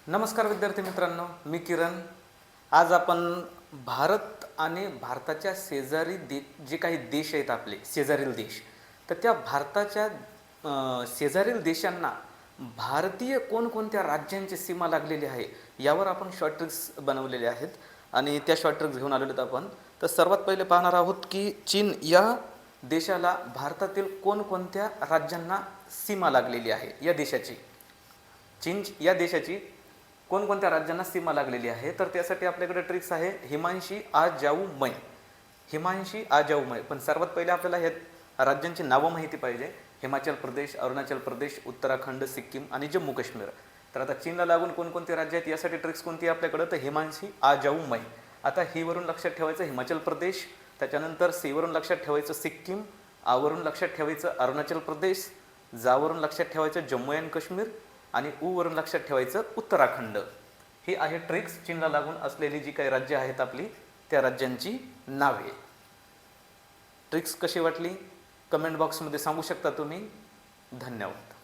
नमस्कार विद्यार्थी मित्रांनो, मी किरण। आज आपण भारत आणि भारताच्या शेजारी जे काही देश आहेत आपले शेजारील देश, तर त्या भारताच्या शेजारील देशांना भारतीय कोणकोणत्या राज्यांची सीमा लागलेली आहे यावर आपण शॉर्ट ट्रिक्स बनवलेले आहेत आणि त्या शॉर्ट ट्रिक्स घेऊन आलेलो आहोत आपण। तर सर्वात पहिले पाहणार आहोत की चीन या देशाला भारतातील कोणकोणत्या राज्यांना सीमा लागलेली आहे। या देशाची चीन या देशाची कोणकोणत्या राज्यांना सीमा लागलेली आहे, तर त्यासाठी आपल्याकडे ट्रिक्स आहे हिमांशी आ जाऊ मै। हिमांशी आ जाऊ मै, पण सर्वात पहिले आपल्याला हे राज्यांची नावं माहिती पाहिजे। हिमाचल प्रदेश, अरुणाचल प्रदेश, उत्तराखंड, सिक्कीम आणि जम्मू काश्मीर। तर आता चीनला लागून कोणकोणते राज्य आहेत यासाठी ट्रिक्स कोणती आहे आपल्याकडे, तर हिमांशी आ जाऊ मै। आता ही वरून लक्षात ठेवायचं हिमाचल प्रदेश, त्याच्यानंतर सी वरून लक्षात ठेवायचं सिक्कीम, आवरून लक्षात ठेवायचं अरुणाचल प्रदेश, जावरून लक्षात ठेवायचं जम्मू अँड काश्मीर आणि वरून लक्षात ठेवायचं उत्तराखंड। ही आहे ट्रिक्स चीनला लागून असलेली जी काही राज्य आहेत आपली त्या राज्यांची नावे। ट्रिक्स कशी वाटली कमेंट बॉक्समध्ये सांगू शकता तुम्ही। धन्यवाद।